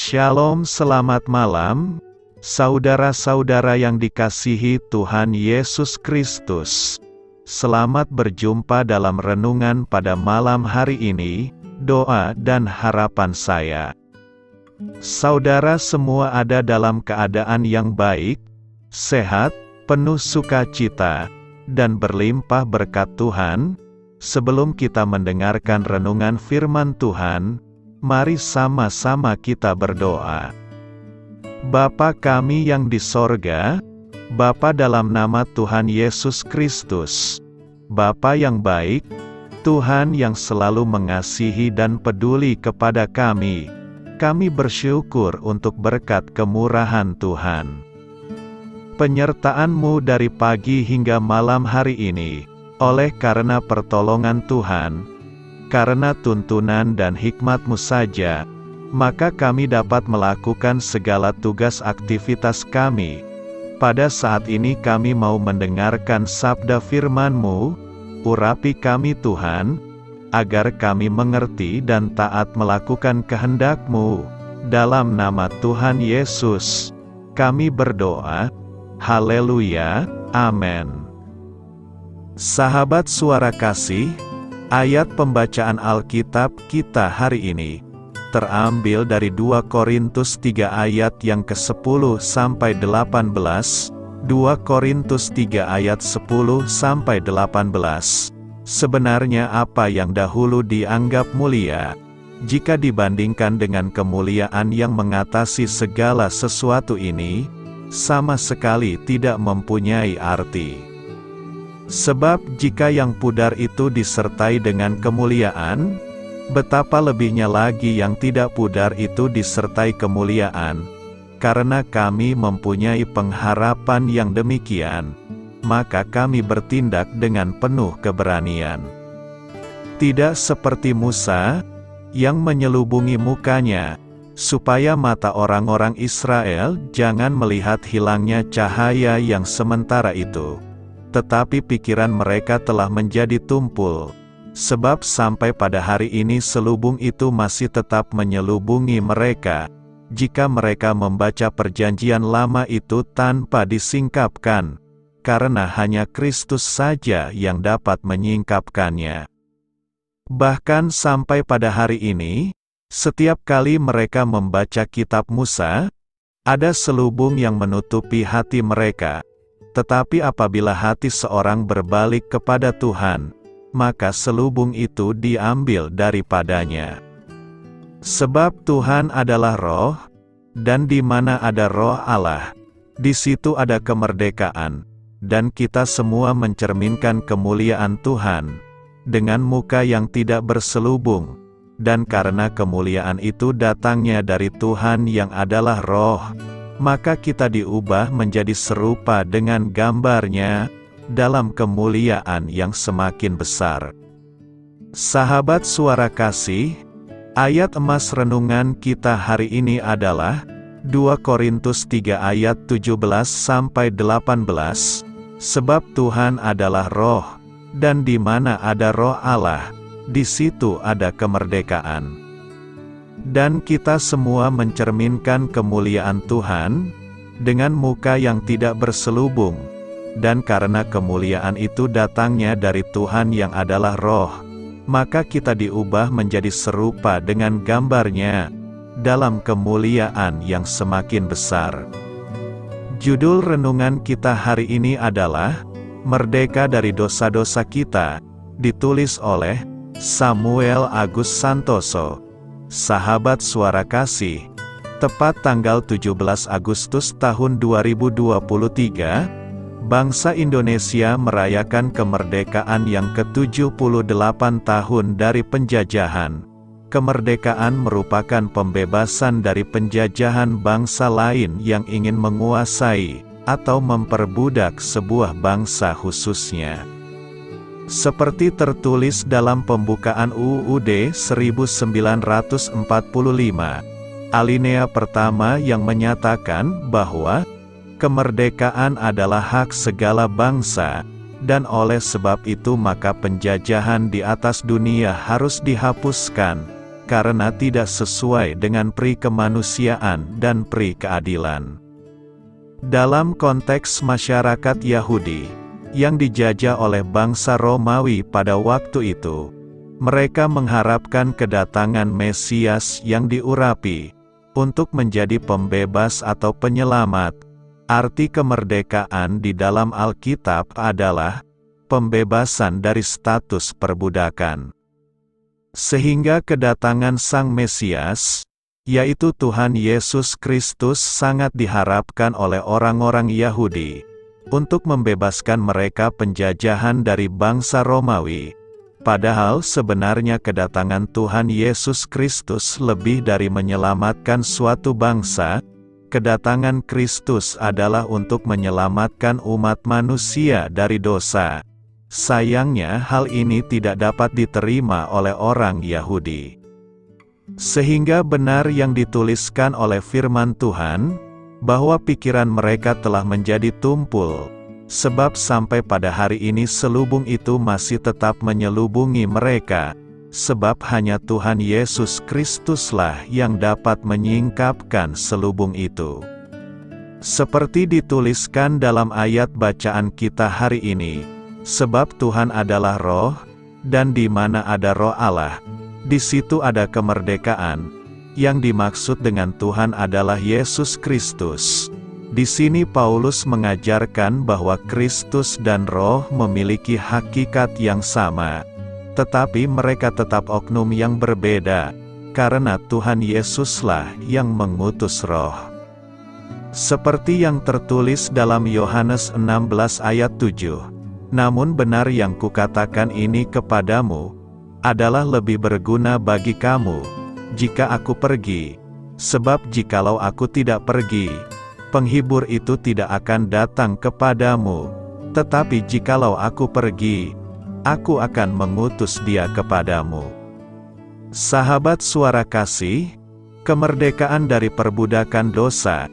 Shalom, selamat malam, saudara-saudara yang dikasihi Tuhan Yesus Kristus. Selamat berjumpa dalam renungan pada malam hari ini, doa dan harapan saya. Saudara semua ada dalam keadaan yang baik, sehat, penuh sukacita, dan berlimpah berkat Tuhan. Sebelum kita mendengarkan renungan firman Tuhan, mari sama-sama kita berdoa. Bapa kami yang di sorga, Bapa dalam nama Tuhan Yesus Kristus, Bapa yang baik, Tuhan yang selalu mengasihi dan peduli kepada kami bersyukur untuk berkat kemurahan Tuhan. Penyertaan-Mu dari pagi hingga malam hari ini, oleh karena pertolongan Tuhan, karena tuntunan dan hikmat-Mu saja, maka kami dapat melakukan segala tugas aktivitas kami. Pada saat ini kami mau mendengarkan sabda firman-Mu, urapi kami Tuhan, agar kami mengerti dan taat melakukan kehendak-Mu. Dalam nama Tuhan Yesus, kami berdoa. Haleluya, amin. Sahabat suara kasih, ayat pembacaan Alkitab kita hari ini terambil dari 2 Korintus 3 ayat yang ke-10 sampai 18, 2 Korintus 3 ayat 10 sampai 18. Sebenarnya apa yang dahulu dianggap mulia, jika dibandingkan dengan kemuliaan yang mengatasi segala sesuatu ini, sama sekali tidak mempunyai arti. Sebab jika yang pudar itu disertai dengan kemuliaan, betapa lebihnya lagi yang tidak pudar itu disertai kemuliaan. Karena kami mempunyai pengharapan yang demikian, maka kami bertindak dengan penuh keberanian. Tidak seperti Musa, yang menyelubungi mukanya, supaya mata orang-orang Israel jangan melihat hilangnya cahaya yang sementara itu. Tetapi pikiran mereka telah menjadi tumpul, sebab sampai pada hari ini selubung itu masih tetap menyelubungi mereka, jika mereka membaca perjanjian lama itu tanpa disingkapkan, karena hanya Kristus saja yang dapat menyingkapkannya. Bahkan sampai pada hari ini, setiap kali mereka membaca kitab Musa, ada selubung yang menutupi hati mereka. Tetapi apabila hati seorang berbalik kepada Tuhan, maka selubung itu diambil daripadanya. Sebab Tuhan adalah Roh, dan di mana ada Roh Allah, di situ ada kemerdekaan, dan kita semua mencerminkan kemuliaan Tuhan, dengan muka yang tidak berselubung, dan karena kemuliaan itu datangnya dari Tuhan yang adalah Roh, maka kita diubah menjadi serupa dengan gambar-Nya, dalam kemuliaan yang semakin besar. Sahabat suara kasih, ayat emas renungan kita hari ini adalah 2 Korintus 3 ayat 17-18, sebab Tuhan adalah Roh, dan di mana ada Roh Allah, di situ ada kemerdekaan. Dan kita semua mencerminkan kemuliaan Tuhan, dengan muka yang tidak berselubung, dan karena kemuliaan itu datangnya dari Tuhan yang adalah Roh, maka kita diubah menjadi serupa dengan gambar-Nya, dalam kemuliaan yang semakin besar. Judul renungan kita hari ini adalah, Merdeka dari Dosa-dosa Kita, ditulis oleh Samuel Agus Santoso. Sahabat suara kasih, tepat tanggal 17 Agustus tahun 2023, bangsa Indonesia merayakan kemerdekaan yang ke-78 tahun dari penjajahan. Kemerdekaan merupakan pembebasan dari penjajahan bangsa lain yang ingin menguasai, atau memperbudak sebuah bangsa khususnya. Seperti tertulis dalam pembukaan UUD 1945, alinea pertama yang menyatakan bahwa kemerdekaan adalah hak segala bangsa, dan oleh sebab itu maka penjajahan di atas dunia harus dihapuskan, karena tidak sesuai dengan pri kemanusiaan dan pri keadilan. Dalam konteks masyarakat Yahudi, yang dijajah oleh bangsa Romawi pada waktu itu, mereka mengharapkan kedatangan Mesias yang diurapi, untuk menjadi pembebas atau penyelamat. Arti kemerdekaan di dalam Alkitab adalah pembebasan dari status perbudakan. Sehingga kedatangan Sang Mesias, yaitu Tuhan Yesus Kristus, sangat diharapkan oleh orang-orang Yahudi, untuk membebaskan mereka penjajahan dari bangsa Romawi. Padahal sebenarnya kedatangan Tuhan Yesus Kristus lebih dari menyelamatkan suatu bangsa. Kedatangan Kristus adalah untuk menyelamatkan umat manusia dari dosa. Sayangnya hal ini tidak dapat diterima oleh orang Yahudi. Sehingga benar yang dituliskan oleh firman Tuhan, bahwa pikiran mereka telah menjadi tumpul, sebab sampai pada hari ini selubung itu masih tetap menyelubungi mereka, sebab hanya Tuhan Yesus Kristuslah yang dapat menyingkapkan selubung itu. Seperti dituliskan dalam ayat bacaan kita hari ini, sebab Tuhan adalah Roh, dan di mana ada Roh Allah, di situ ada kemerdekaan. Yang dimaksud dengan Tuhan adalah Yesus Kristus. Di sini Paulus mengajarkan bahwa Kristus dan Roh memiliki hakikat yang sama, tetapi mereka tetap oknum yang berbeda, karena Tuhan Yesuslah yang mengutus Roh. Seperti yang tertulis dalam Yohanes 16 ayat 7, namun benar yang kukatakan ini kepadamu, adalah lebih berguna bagi kamu, jika aku pergi, sebab jikalau aku tidak pergi, penghibur itu tidak akan datang kepadamu, tetapi jikalau aku pergi, aku akan mengutus dia kepadamu. Sahabat Suara Kasih, kemerdekaan dari perbudakan dosa,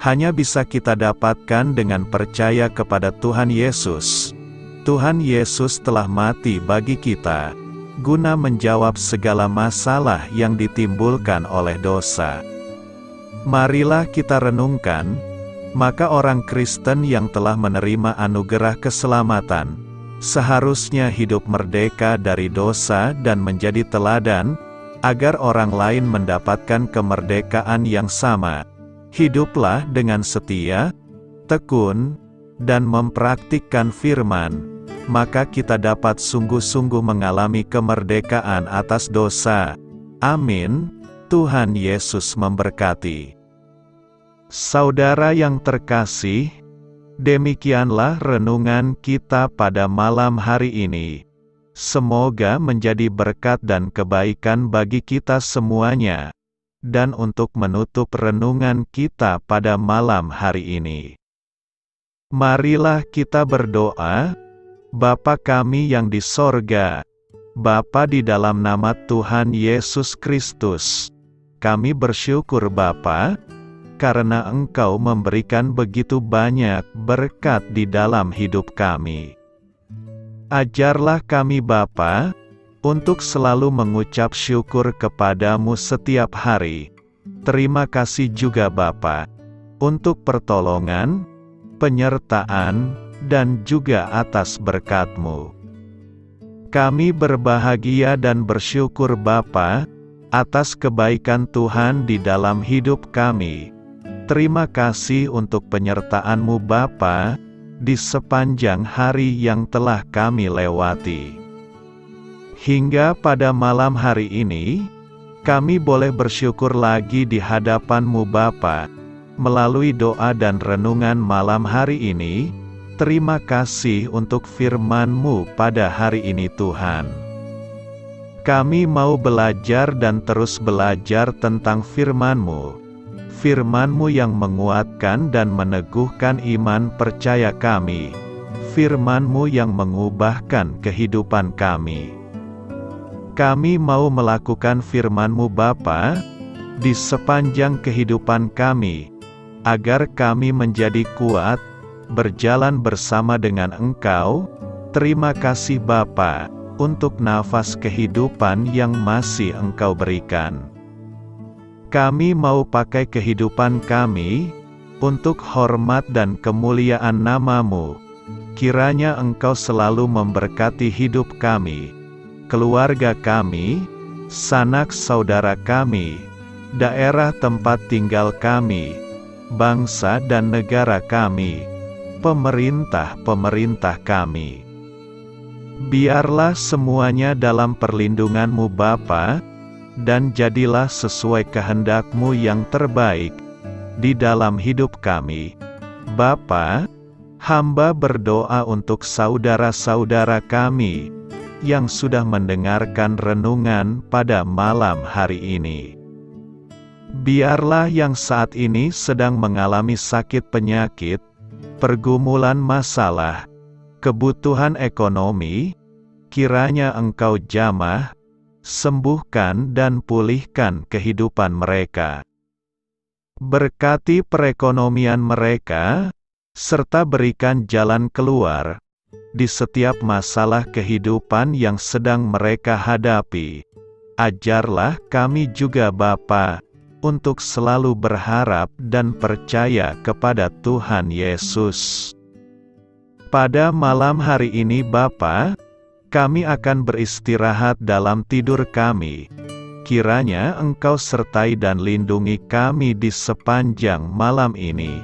hanya bisa kita dapatkan dengan percaya kepada Tuhan Yesus. Tuhan Yesus telah mati bagi kita, guna menjawab segala masalah yang ditimbulkan oleh dosa. Marilah kita renungkan, maka orang Kristen yang telah menerima anugerah keselamatan, seharusnya hidup merdeka dari dosa dan menjadi teladan, agar orang lain mendapatkan kemerdekaan yang sama. Hiduplah dengan setia, tekun, dan mempraktikkan firman, maka kita dapat sungguh-sungguh mengalami kemerdekaan atas dosa. Amin. Tuhan Yesus memberkati. Saudara yang terkasih, demikianlah renungan kita pada malam hari ini. Semoga menjadi berkat dan kebaikan bagi kita semuanya. Dan untuk menutup renungan kita pada malam hari ini, marilah kita berdoa. Bapa kami yang di sorga, Bapa, di dalam nama Tuhan Yesus Kristus, kami bersyukur Bapa, karena Engkau memberikan begitu banyak berkat di dalam hidup kami. Ajarlah kami Bapa, untuk selalu mengucap syukur kepadamu setiap hari. Terima kasih juga Bapa, untuk pertolongan, penyertaan, dan juga atas berkat-Mu. Kami berbahagia dan bersyukur Bapa, atas kebaikan Tuhan di dalam hidup kami. Terima kasih untuk penyertaan-Mu Bapa, di sepanjang hari yang telah kami lewati. Hingga pada malam hari ini, kami boleh bersyukur lagi di hadapan-Mu Bapa, melalui doa dan renungan malam hari ini. Terima kasih untuk firman-Mu pada hari ini Tuhan. Kami mau belajar dan terus belajar tentang firman-Mu. Firman-Mu yang menguatkan dan meneguhkan iman percaya kami. Firman-Mu yang mengubahkan kehidupan kami. Kami mau melakukan firman-Mu Bapa, di sepanjang kehidupan kami, agar kami menjadi kuat, berjalan bersama dengan Engkau. Terima kasih Bapa, untuk nafas kehidupan yang masih Engkau berikan. Kami mau pakai kehidupan kami untuk hormat dan kemuliaan nama-Mu. Kiranya Engkau selalu memberkati hidup kami, keluarga kami, sanak saudara kami, daerah tempat tinggal kami, bangsa dan negara kami, pemerintah-pemerintah kami. Biarlah semuanya dalam perlindungan-Mu Bapa, dan jadilah sesuai kehendak-Mu yang terbaik di dalam hidup kami. Bapa, hamba berdoa untuk saudara-saudara kami yang sudah mendengarkan renungan pada malam hari ini. Biarlah yang saat ini sedang mengalami sakit penyakit, pergumulan masalah, kebutuhan ekonomi, kiranya Engkau jamah, sembuhkan dan pulihkan kehidupan mereka. Berkati perekonomian mereka, serta berikan jalan keluar di setiap masalah kehidupan yang sedang mereka hadapi. Ajarlah kami juga Bapa, untuk selalu berharap dan percaya kepada Tuhan Yesus. Pada malam hari ini Bapa, kami akan beristirahat dalam tidur kami. Kiranya Engkau sertai dan lindungi kami di sepanjang malam ini,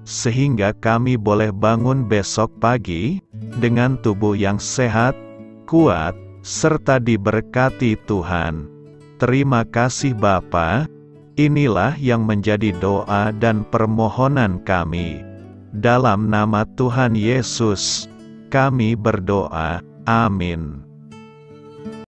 sehingga kami boleh bangun besok pagi dengan tubuh yang sehat, kuat, serta diberkati Tuhan. Terima kasih Bapa. Inilah yang menjadi doa dan permohonan kami. Dalam nama Tuhan Yesus, kami berdoa. Amin.